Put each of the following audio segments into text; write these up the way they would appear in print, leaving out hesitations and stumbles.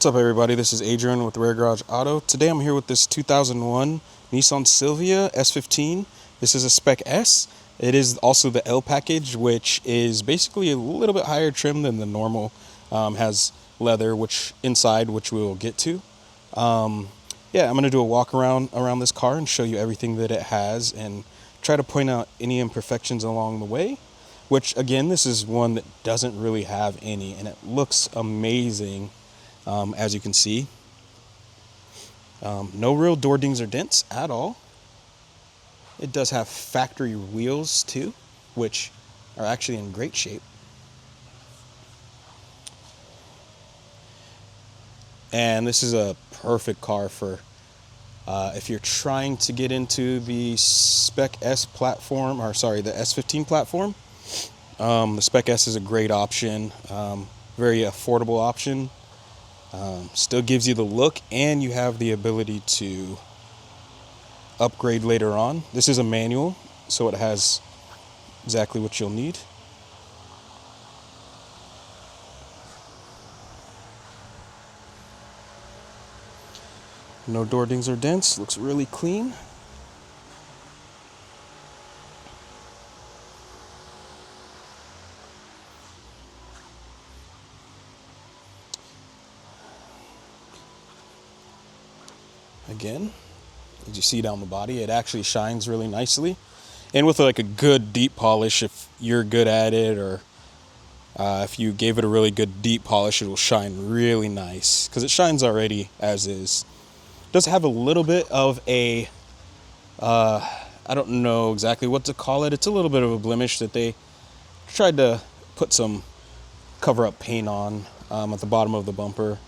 What's up, everybody? This is Adrian with Rare Garage Auto. Today I'm here with this 2001 Nissan Silvia S15. This is a Spec S. It is also the L package, which is basically a little bit higher trim than the normal. Has leather, which inside, which we will get to. Yeah, I'm going to do a walk around this car and show you everything that it has and try to point out any imperfections along the way. Which, again, this is one that doesn't really have any, and it looks amazing. As you can see, no real door dings or dents at all. It does have factory wheels too, which are actually in great shape. And this is a perfect car for if you're trying to get into the Spec S platform, or sorry, the S15 platform. The Spec S is a great option, very affordable option. Still gives you the look, and you have the ability to upgrade later on. This is a manual, so it has exactly what you'll need. No door dings or dents. Looks really clean. Again, as you see down the body, it actually shines really nicely, and with like a good deep polish, if you're good at it, or if you gave it a really good deep polish, it will shine really nice because it shines already as is. It does have a little bit of a I don't know exactly what to call it. It's a little bit of a blemish that they tried to put some cover up paint on at the bottom of the bumper.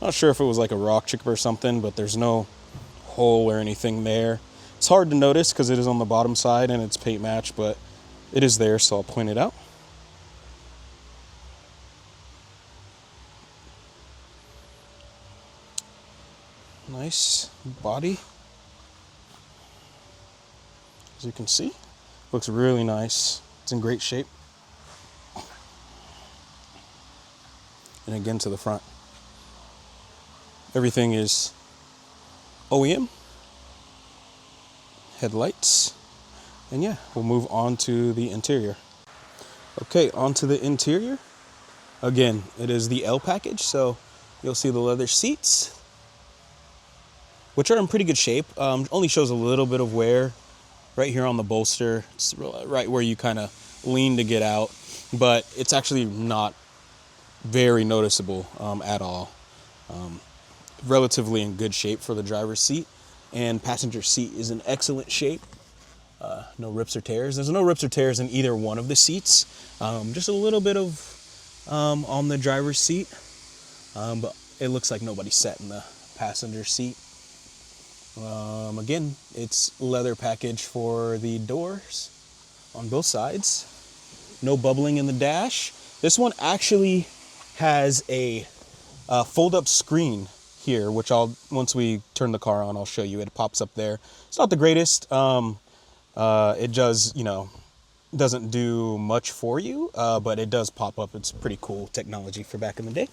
Not sure if it was like a rock chip or something, but there's no hole or anything there. It's hard to notice because it is on the bottom side and it's paint matched, but it is there, so I'll point it out. Nice body. As you can see, looks really nice. It's in great shape. And again, to the front, everything is OEM. Headlights. And yeah, we'll move on to the interior. Okay, onto the interior. Again, it is the L package, so you'll see the leather seats, which are in pretty good shape. Only shows a little bit of wear right here on the bolster. It's right where you kind of lean to get out, but it's actually not very noticeable at all. Relatively in good shape for the driver's seat, and passenger seat is in excellent shape. No rips or tears. There's no rips or tears in either one of the seats. Just a little bit of on the driver's seat, but it looks like nobody sat in the passenger seat. Again, it's leather package for the doors on both sides. No bubbling in the dash. This one actually has a fold-up screen here, which once we turn the car on, I'll show you. It pops up there. It's not the greatest. It does, doesn't do much for you, but it does pop up. It's pretty cool technology for back in the day.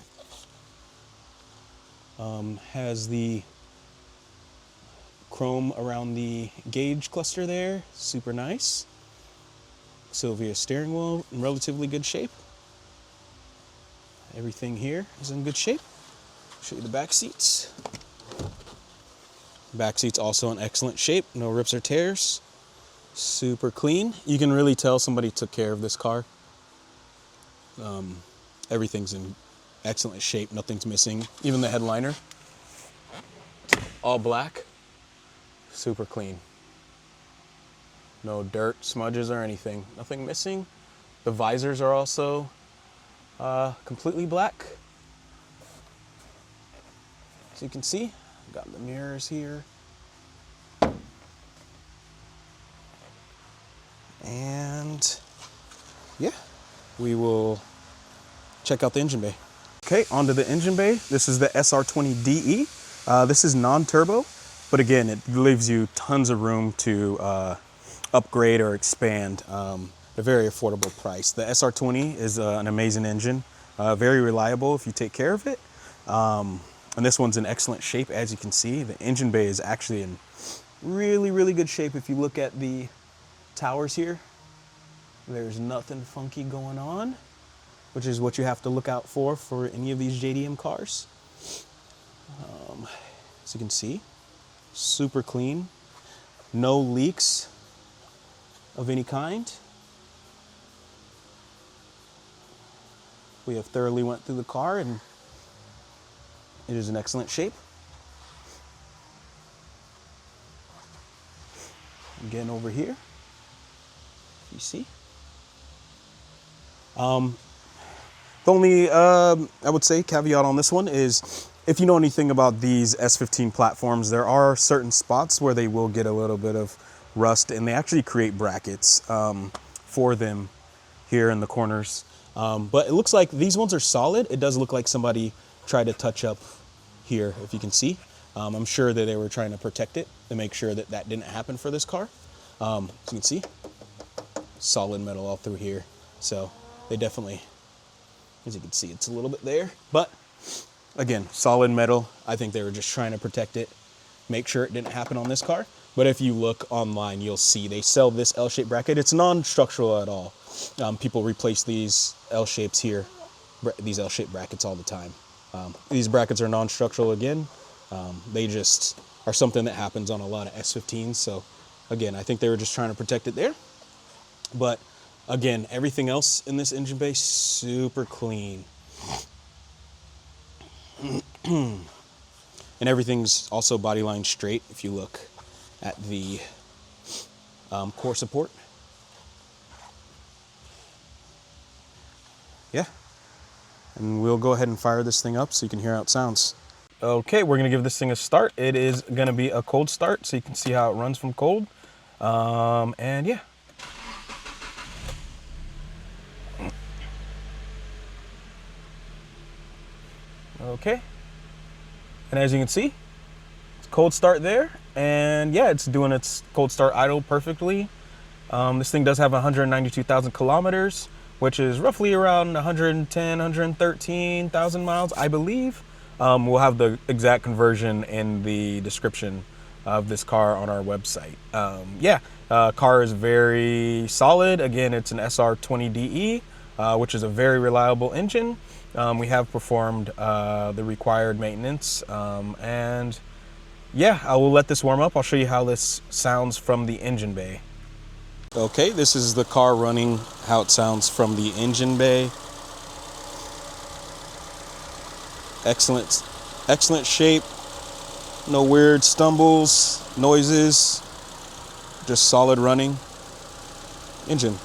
Has the chrome around the gauge cluster there. Super nice. Silvia steering wheel in relatively good shape. Everything here is in good shape. Show you the back seats. Back seats also in excellent shape. No rips or tears. Super clean. You can really tell somebody took care of this car. Everything's in excellent shape. Nothing's missing. Even the headliner. All black. Super clean. No dirt, smudges, or anything. Nothing missing. The visors are also completely black. As you can see, got the mirrors here. And yeah, we will check out the engine bay. Okay, onto the engine bay. This is the SR20DE. This is non-turbo, but again, it leaves you tons of room to upgrade or expand at a very affordable price. The SR20 is an amazing engine, very reliable if you take care of it. And this one's in excellent shape. As you can see, the engine bay is actually in really, really good shape. If you look at the towers here, there's nothing funky going on, which is what you have to look out for any of these JDM cars. As you can see, super clean, no leaks of any kind. We have thoroughly went through the car and it is in excellent shape. Again, over here, you see. The only, I would say, caveat on this one is, if you know anything about these S15 platforms, there are certain spots where they will get a little bit of rust, and they actually create brackets for them here in the corners. But it looks like these ones are solid. It does look like somebody tried to touch up here, if you can see. I'm sure that they were trying to protect it to make sure that that didn't happen for this car. As you can see, solid metal all through here. So they definitely, as you can see, it's a little bit there, but again, solid metal. I think they were just trying to protect it, make sure it didn't happen on this car. But if you look online, you'll see they sell this L-shaped bracket. It's non-structural at all. People replace these L-shapes here, these L-shaped brackets all the time. These brackets are non-structural again. They just are something that happens on a lot of S15s. So again, I think they were just trying to protect it there. But again, everything else in this engine bay, super clean. And everything's also body line straight if you look at the core support. Yeah. And we'll go ahead and fire this thing up so you can hear how it sounds. Okay, we're gonna give this thing a start. It is gonna be a cold start so you can see how it runs from cold. And yeah. Okay. And as you can see, it's cold start there. And yeah, it's doing its cold start idle perfectly. This thing does have 192,000 kilometers, which is roughly around 110, 113,000 miles, I believe. We'll have the exact conversion in the description of this car on our website. Car is very solid. Again, it's an SR20DE, which is a very reliable engine. We have performed the required maintenance, and yeah, I will let this warm up. I'll show you how this sounds from the engine bay. Okay, this is the car running, how it sounds from the engine bay. Excellent shape. No weird stumbles, noises. Just solid running engine.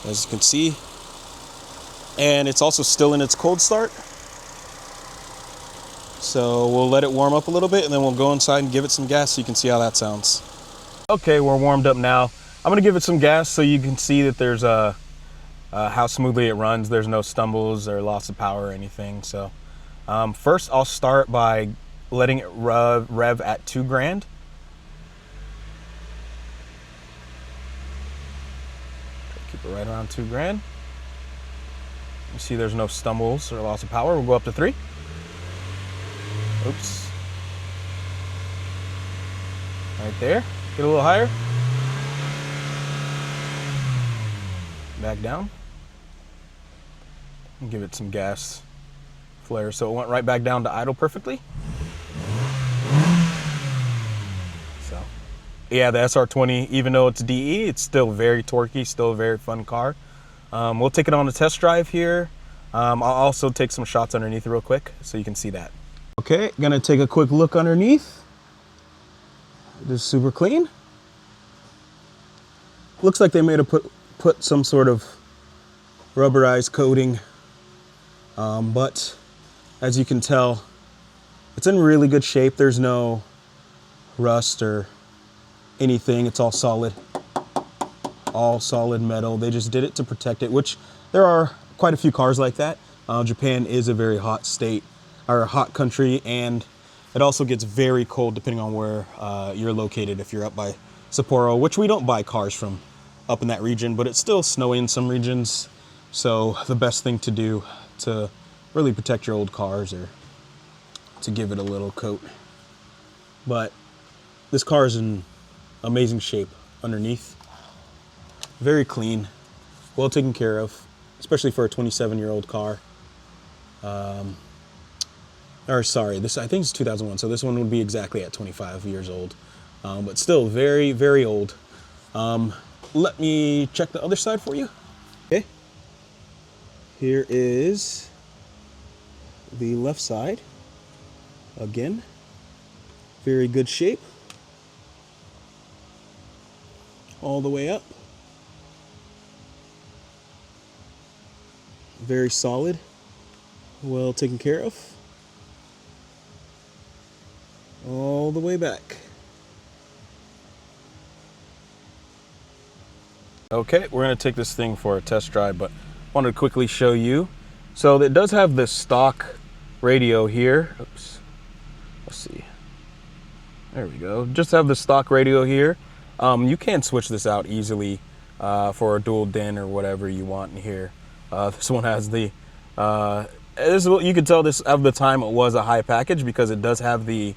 As you can see, and it's also still in its cold start. So we'll let it warm up a little bit and then we'll go inside and give it some gas so you can see how that sounds. Okay, we're warmed up now. I'm gonna give it some gas so you can see that there's how smoothly it runs. There's no stumbles or loss of power or anything. So first I'll start by letting it rev at 2 grand. Keep it right around 2 grand. You see there's no stumbles or loss of power. We'll go up to 3. Oops. Right there. Get a little higher. Back down. And give it some gas flare. So it went right back down to idle perfectly. So, yeah, the SR20, even though it's DE, it's still very torquey, still a very fun car. We'll take it on a test drive here. I'll also take some shots underneath real quick so you can see that. Okay, gonna take a quick look underneath. Just super clean. Looks like they may have put some sort of rubberized coating, but as you can tell, it's in really good shape. There's no rust or anything. It's all solid metal. They just did it to protect it, which there are quite a few cars like that. Japan is a very hot state, or a hot country, and it also gets very cold depending on where you're located. If you're up by Sapporo, which we don't buy cars from up in that region, but it's still snowy in some regions. So the best thing to do to really protect your old cars or to give it a little coat. But this car is in amazing shape underneath. Very clean, well taken care of, especially for a 27-year-old car. Or sorry, this I think it's 2001, so this one would be exactly at 25 years old. But still very, very old. Let me check the other side for you. Okay. Here is the left side. Again, very good shape. All the way up. Very solid. Well taken care of. All the way back. Okay, we're going to take this thing for a test drive, but I wanted to quickly show you. So it does have the stock radio here. Oops. Let's see. There we go. Just have the stock radio here. You can switch this out easily for a dual DIN or whatever you want in here. This one has the, you can tell this of the time it was a high package because it does have the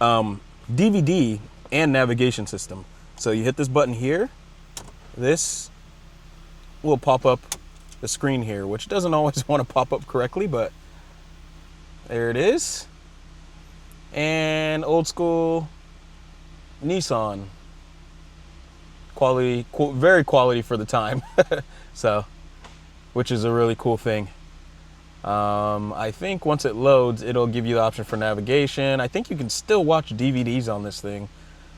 DVD and navigation system. So you hit this button here, this will pop up the screen here, which doesn't always want to pop up correctly, but there it is. And old school Nissan. Quality, very quality for the time. So, which is a really cool thing. I think once it loads, it'll give you the option for navigation. I think you can still watch DVDs on this thing.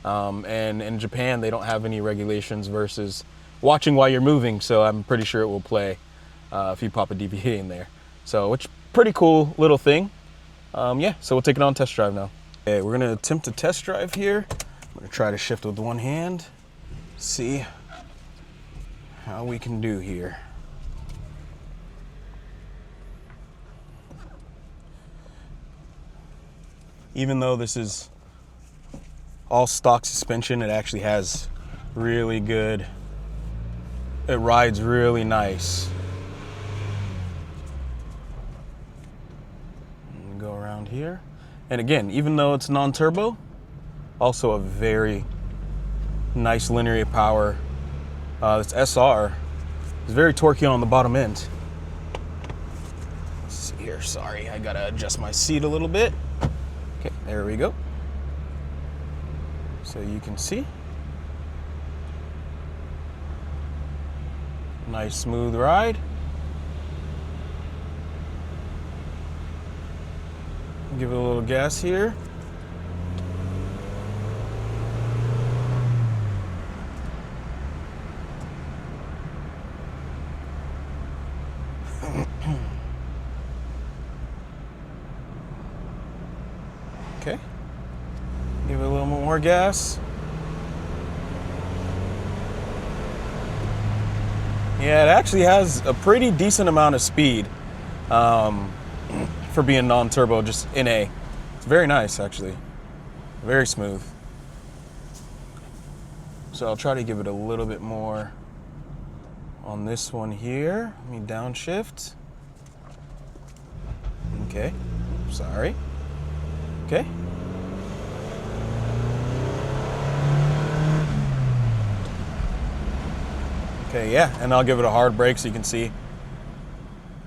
And in Japan, they don't have any regulations versus watching while you're moving. So I'm pretty sure it will play if you pop a DVD in there. So, which pretty cool little thing. Yeah, so we'll take it on test drive now. Okay, we're gonna attempt to test drive here. I'm gonna try to shift with one hand. See how we can do here. Even though this is all stock suspension, it actually has really good, it rides really nice. Go around here. And again, even though it's non-turbo, also a very nice linear power. This SR is very torquey on the bottom end. Let's see here, sorry, I gotta adjust my seat a little bit. Okay, there we go. So you can see. Nice smooth ride. Give it a little gas here. Okay. Give it a little more gas. Yeah, it actually has a pretty decent amount of speed. For being non-turbo, just NA. It's very nice, actually. Very smooth. So I'll try to give it a little bit more on this one here. Let me downshift. Okay, sorry. Okay. Okay, yeah, and I'll give it a hard brake so you can see.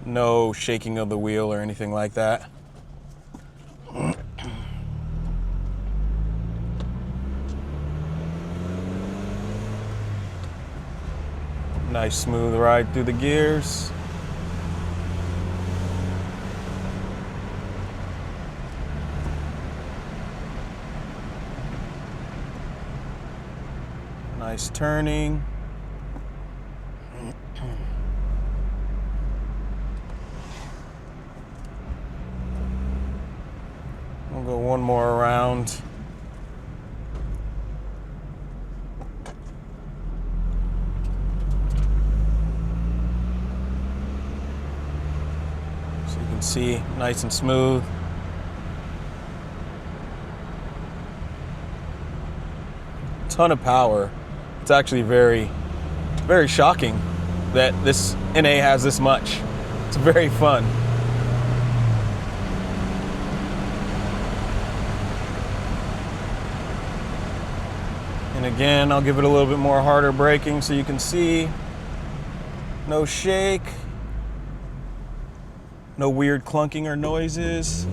No shaking of the wheel or anything like that. Nice smooth ride through the gears. Nice turning. We'll go one more around. So you can see, nice and smooth. Ton of power. It's actually very very shocking that this NA has this much. It's very fun. And again, I'll give it a little bit more harder braking so you can see. No shake. No weird clunking or noises.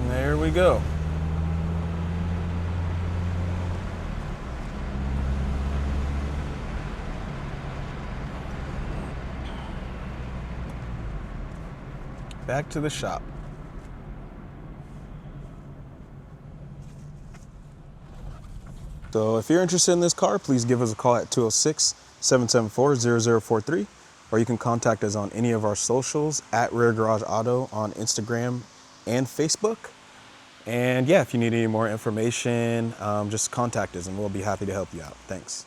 There we go. Back to the shop. So if you're interested in this car, please give us a call at 206-774-0043, or you can contact us on any of our socials at Rear Garage Auto on Instagram and Facebook. And yeah, if you need any more information, just contact us and we'll be happy to help you out. Thanks.